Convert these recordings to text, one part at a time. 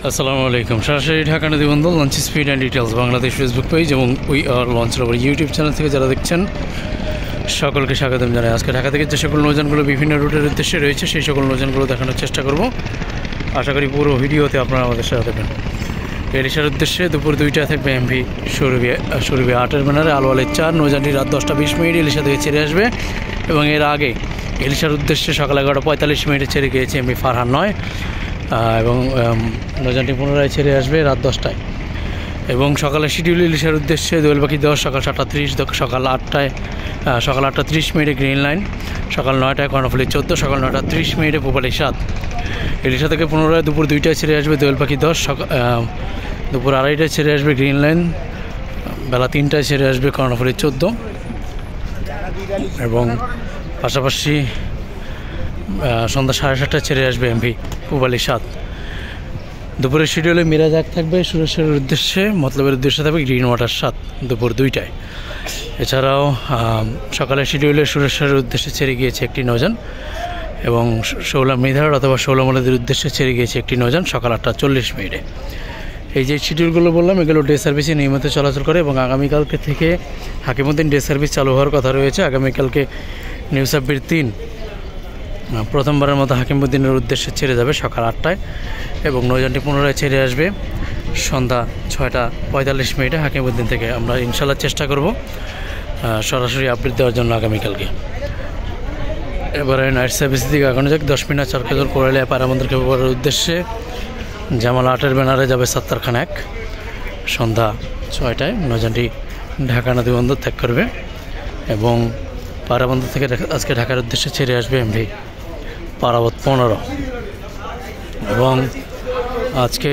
আসসালামু আলাইকুম। সরাসরি ঢাকা নদীবন্দর launch speed and details Bangladesh Facebook page এবং we are launch lover YouTube channel থেকে যারা দেখছেন সকলকে স্বাগতম জানাই। আজকে ঢাকা থেকে যে সকল নৌযানগুলো বিভিন্ন রুটের উদ্দেশ্যে রয়েছে সেই সকল নৌযানগুলো দেখানোর চেষ্টা করব। আশা করি পুরো ভিডিওতে আপনারা আমাদের সাথে থাকবেন। এলিশার উদ্দেশ্যে দুপুর 2টায় থাকবে এমভি সুরভি 8-এর ব্যানারে আলোয়ালের 4 নৌযানটি রাত 10:20 এলিশা থেকে ছেড়ে আসবে এবং এর আগে এলিশার উদ্দেশ্যে সকাল 11:45 ছেড়ে গিয়েছে এমভি ফারহান 9 এবং নৌযানটি পুনরায় ছেড়ে আসবে রাত 10টায়। এবং সকালে শিডিউল ইলিশার উদ্দেশ্যে দোয়েল পাখি 10 সকাল 7:30, সকাল 8:30 গ্রিন লাইন, সকাল 9টায় কর্ণফুলি 14, সকাল 9:30 পূবালী 7। ইলিশা থেকে পুনরায় দুপুর 2টায় ছেড়ে আসবে দোয়েল পাখি 10, দুপুর 2:30টায় ছেড়ে আসবে গ্রিন লাইন, বেলা 3টায় ছেড়ে আসবে কর্ণফুলি 14 এবং পাশাপাশি সন্ধ্যা 7:30টায় ছেড়ে আসবে এমভি পূবালী 7। দুপুরের শিডিউলে মিরাজ 1 থাকবে সুরেশ্বরের উদ্দেশ্যে, মতলবের উদ্দেশ্যে থাকবে গ্রিন ওয়াটার 7 দুপুর 2টায়। এছাড়াও সকালের শিডিউলে সুরেশ্বরের উদ্দেশ্যে ছেড়ে গিয়েছে একটি নৌযান এবং শৌলা মৃধার অথবা শৌলা মলাদের উদ্দেশ্যে ছেড়ে গিয়েছে একটি নৌযান সকাল 8:40। এই যে শিডিউলগুলো বললাম এগুলো ডে সার্ভিসে নিয়মিত চলাচল করে এবং আগামীকালকে থেকে হাকিমউদ্দিন ডে সার্ভিস চালু হওয়ার কথা রয়েছে। আগামীকালকে নিউ সাব্বির 3 প্রথমবারের মতো হাকিমউদ্দিনের উদ্দেশ্যে ছেড়ে যাবে সকাল 8টায় এবং নৌযানটি পুনরায় ছেড়ে আসবে সন্ধ্যা 6:45 হাকিমউদ্দিন থেকে। আমরা ইনশাল্লাহ চেষ্টা করব সরাসরি আপডেট দেওয়ার জন্য আগামীকালকে। এবারে নাইট সার্ভিস দিকে আগানো যাক। 10 মিনিট চরকাজোর কোরালিয়া পায়রাবন্দর খেপার উদ্দেশ্যে জামাল 8-এর ব্যানারে যাবে সাত্তার খান 1 সন্ধ্যা 6টায়। নৌযানটি ঢাকা নদীবন্দর ত্যাগ করবে এবং পায়রাবন্দর থেকে আজকে ঢাকার উদ্দেশ্যে ছেড়ে আসবে এমভি পারাবত 15 এবং আজকে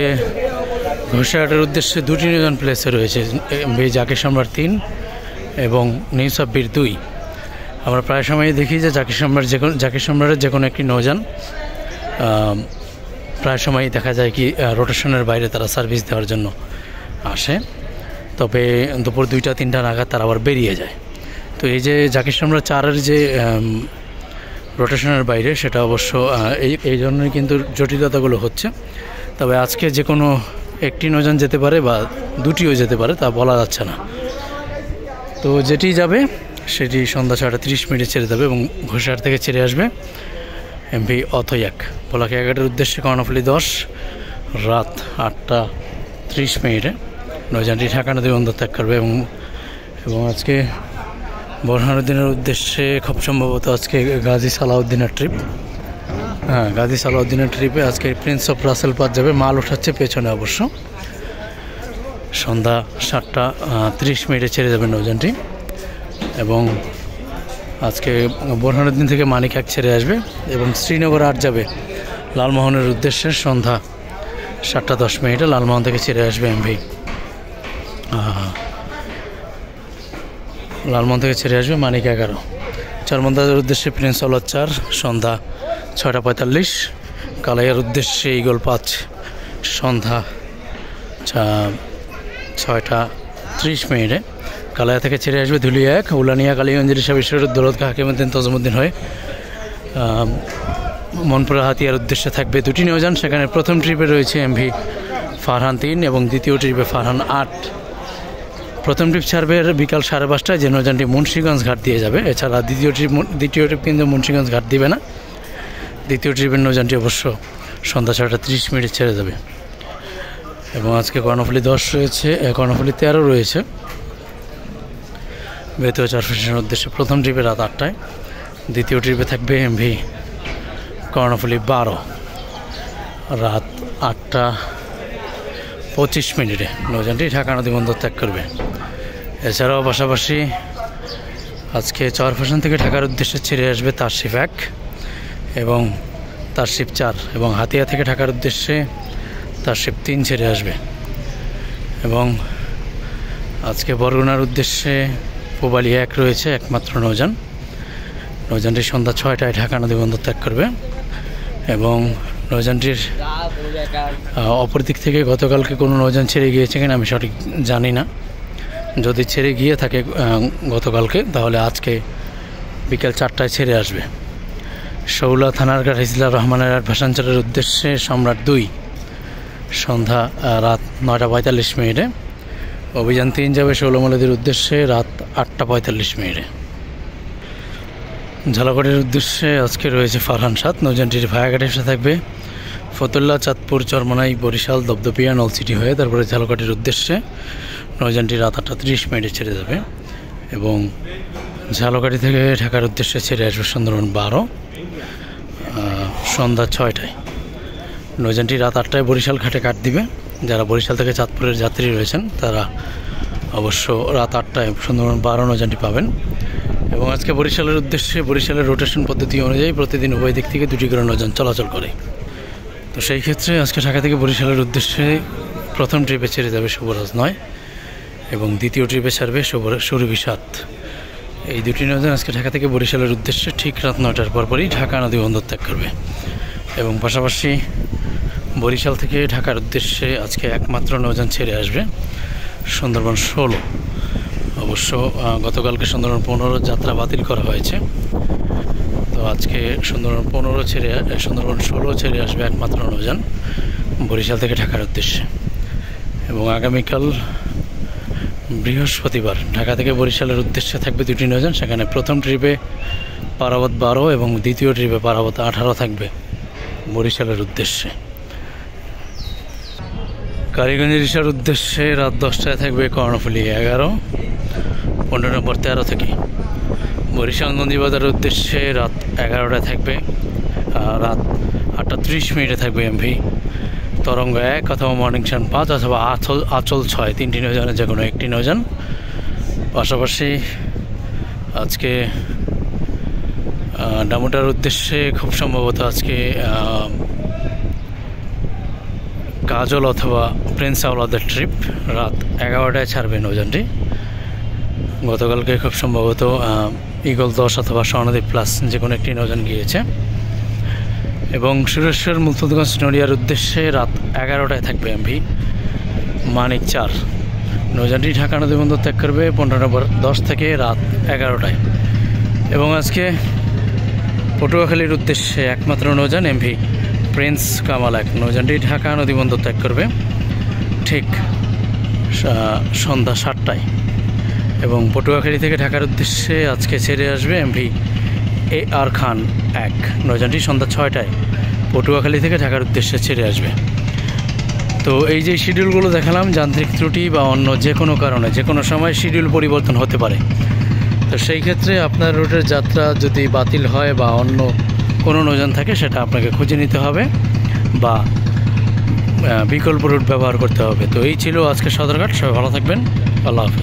ঘোষাহাটের উদ্দেশ্যে 2টি নৌযান প্লেসে রয়েছে, এমভি জাকির সম্রাট 3 এবং নিউ সাব্বির 2। আমরা প্রায় সময়ই দেখি যে জাকির সম্রাটের যে কোনো একটি নৌযান প্রায় সময়ই দেখা যায় কি রোটেশনের বাইরে তারা সার্ভিস দেওয়ার জন্য আসে, তবে দুপুর 2টা-3টা নাগাদ তারা আবার বেরিয়ে যায়। তো এই যে জাকির সম্রাট 4-এর যে রোটেশনের বাইরে সেটা অবশ্য এই জন্যই কিন্তু জটিলতাগুলো হচ্ছে। তবে আজকে যে কোনো একটি নৌযান যেতে পারে বা 2টিও যেতে পারে তা বলা যাচ্ছে না। তো যেটি যাবে সেটি সন্ধ্যা 6:30 ছেড়ে যাবে এবং ঘোষাহাট থেকে ছেড়ে আসবে এমভি অথই 1 ভোলাকে 11-এর উদ্দেশ্যে কর্ণফুলি 10 রাত 8:30 নৌযানটি ঢাকা নদীবন্দর ত্যাগ করবে এবং আজকে বোরহানুদ্দিনের উদ্দেশ্যে খুব সম্ভবত আজকে গাজী সালাউদ্দিনের ট্রিপ। গাজী সালাউদ্দিনের ট্রিপে আজকে প্রিন্স অফ রাসেল পাত যাবে, মাল উঠাচ্ছে পেছনে অবশ্য। সন্ধ্যা 7:30 ছেড়ে যাবে নৌযানটি এবং আজকে বোরহানুদ্দিন থেকে মানিক 1 ছেড়ে আসবে এবং শ্রীনগর 8 যাবে লালমোহনের উদ্দেশ্যে সন্ধ্যা 7:10 লালমোহন থেকে ছেড়ে আসবে এমভি লালমোহন থেকে ছেড়ে আসবে মানিক 11। চারমন্দাজের উদ্দেশ্যে প্রিন্স আওলাদ 4 সন্ধ্যা 6:45, কালাইয়ার উদ্দেশ্যে ইগল 5 সন্ধ্যা 6:30। কালাইয়া থেকে ছেড়ে আসবে ধুলিয়া 1 উলানিয়া কালীগঞ্জ সাবিশ্বর দৌলতকা হাকিমউদ্দিন তজমুদ্দিন হয়ে মনপুরা হাতিয়ার উদ্দেশ্যে থাকবে 2টি নৌযান। সেখানে প্রথম ট্রিপে রয়েছে এমভি ফারহান 3 এবং দ্বিতীয় ট্রিপে ফারহান 8। প্রথম ট্রিপ ছাড়বে বিকাল 5:30 যে নৌযানটি মুন্সিগঞ্জ ঘাট দিয়ে যাবে। এছাড়া দ্বিতীয় ট্রিপ কিন্তু মুন্সিগঞ্জ ঘাট দিবে না। দ্বিতীয় ট্রিপের নৌযানটি অবশ্য সন্ধ্যা 6:30 ছেড়ে যাবে এবং আজকে কর্ণফুলি 10 রয়েছে, কর্ণফুলি 13 রয়েছে বেতুয়া চারফেশনের উদ্দেশ্যে। প্রথম ট্রিপে রাত 8টায়, দ্বিতীয় ট্রিপে থাকবে এমভি কর্ণফুলি 12 রাত 8:25 নৌযানটি ঢাকা নদীবন্দর ত্যাগ করবে। এছাড়াও পাশাপাশি আজকে চরফেশন থেকে ঢাকার উদ্দেশ্যে ছেড়ে আসবে তারশিফ 1 এবং তারশিফ 4 এবং হাতিয়া থেকে ঢাকার উদ্দেশ্যে তারশিফ 3 ছেড়ে আসবে এবং আজকে বরগুনার উদ্দেশ্যে পূবালী 1 রয়েছে একমাত্র নৌযানটি সন্ধ্যা 6টায় ঢাকা নদীবন্দর ত্যাগ করবে এবং নৌযানটির অপর দিক থেকে গতকালকে কোনো নৌযান ছেড়ে গিয়েছে কিনা আমি সঠিক জানি না। যদি ছেড়ে গিয়ে থাকে গতকালকে তাহলে আজকে বিকেল 4টায় ছেড়ে আসবে। শৌলা থানার ঘাট হিজলা রহমানের ভাসানচরের উদ্দেশ্যে সম্রাট 2 সন্ধ্যা রাত 9:45। অভিযান 3 যাবে ষোলমলাদির উদ্দেশ্যে রাত 8:45। ঝালকাঠির উদ্দেশ্যে আজকে রয়েছে ফারহান 7। নৌযানটির ভায়াঘাটে এসে থাকবে ফতুল্লা, চাঁদপুর, চরমনাই, বরিশাল, দপদপিয়া, নলছিটি হয়ে তারপরে ঝালকাঠির উদ্দেশ্যে নৌযানটি রাত 8:30 ছেড়ে যাবে এবং ঝালকাঠি থেকে ঢাকার উদ্দেশ্যে ছেড়ে আসবে সুন্দরবন 12 সন্ধ্যা 6টায়। নৌযানটি রাত 8টায় বরিশাল ঘাটে কাট দিবে। যারা বরিশাল থেকে চাঁদপুরের যাত্রী রয়েছেন তারা অবশ্য রাত 8টায় সুন্দরবন 12 নৌযানটি পাবেন। এবং আজকে বরিশালের উদ্দেশ্যে বরিশালের রোটেশন পদ্ধতি অনুযায়ী প্রতিদিন উভয় দিক থেকে 2টি করে নৌযান চলাচল করে। তো সেই ক্ষেত্রে আজকে ঢাকা থেকে বরিশালের উদ্দেশ্যে প্রথম ট্রিপে ছেড়ে যাবে শুভরাজ 9 এবং দ্বিতীয় ট্রিপে ছাড়বে সুরভি 7। এই 2টি নৌযান আজকে ঢাকা থেকে বরিশালের উদ্দেশ্যে ঠিক রাত 9টার পরপরই ঢাকা নদী বন্দর ত্যাগ করবে। এবং পাশাপাশি বরিশাল থেকে ঢাকার উদ্দেশ্যে আজকে একমাত্র নৌযান ছেড়ে আসবে সুন্দরবন 16। অবশ্য গতকালকে সুন্দরবন 15 যাত্রা বাতিল করা হয়েছে। তো আজকে সুন্দরবন 16 ছেড়ে আসবে একমাত্র নৌযান বরিশাল থেকে ঢাকার উদ্দেশ্যে। এবং আগামীকাল বৃহস্পতিবার ঢাকা থেকে বরিশালের উদ্দেশ্যে থাকবে 2টি নৌযান। সেখানে প্রথম ট্রিপে পারাবত 12 এবং দ্বিতীয় ট্রিপে পারাবত 18 থাকবে বরিশালের উদ্দেশ্যে। কালীগঞ্জ রিসার উদ্দেশ্যে রাত 10টায় থাকবে কর্ণফুলী 11, 15 নম্বর 13 থেকে। বরিশাল নন্দীবাজারের উদ্দেশ্যে রাত 11টায় থাকবে, রাত 8:30 থাকবে এমভি তরঙ্গ 1 অথবা মর্নিং সান 5 অথবা আচল 6, 3টি নৌযানের যে কোনো একটি নৌযান। পাশাপাশি আজকে ডামুটার উদ্দেশ্যে খুব সম্ভবত আজকে কাজল অথবা প্রিন্স আওলাদের ট্রিপ রাত 11টায় ছাড়বে নৌযানটি। গতকালকে খুব সম্ভবত ইগল 10 অথবা স্বর্ণদ্বীপ প্লাস যে কোনো একটি নৌযান গিয়েছে। এবং সুরেশ্বর মুলতুদগঞ্জ নড়িয়ার উদ্দেশ্যে রাত 11টায় থাকবে এমভি মানিক 4। নৌযানটি ঢাকা নদী বন্দর ত্যাগ করবে 15 নম্বর 10 থেকে রাত 11টায়। এবং আজকে পটুয়াখালীর উদ্দেশ্যে একমাত্র নৌযান এমভি প্রিন্স কামাল 1। নৌযানটি ঢাকা নদী বন্দর ত্যাগ করবে ঠিক সন্ধ্যা 7টায়। এবং পটুয়াখালী থেকে ঢাকার উদ্দেশ্যে আজকে ছেড়ে আসবে এমভি AR খান 1। নৌযানটি সন্ধ্যা 6টায় পটুয়াখালী থেকে ঢাকার উদ্দেশ্যে ছেড়ে আসবে। তো এই যে শিডিউলগুলো দেখালাম, যান্ত্রিক ত্রুটি বা অন্য যে কোনো কারণে যে কোনো সময় শিডিউল পরিবর্তন হতে পারে। তো সেই ক্ষেত্রে আপনার রুটের যাত্রা যদি বাতিল হয় বা অন্য কোনো নৌযান থাকে সেটা আপনাকে খুঁজে নিতে হবে বা বিকল্প রুট ব্যবহার করতে হবে। তো এই ছিল আজকে সদরঘাট। সবাই ভালো থাকবেন। আল্লাহ হাফেজ।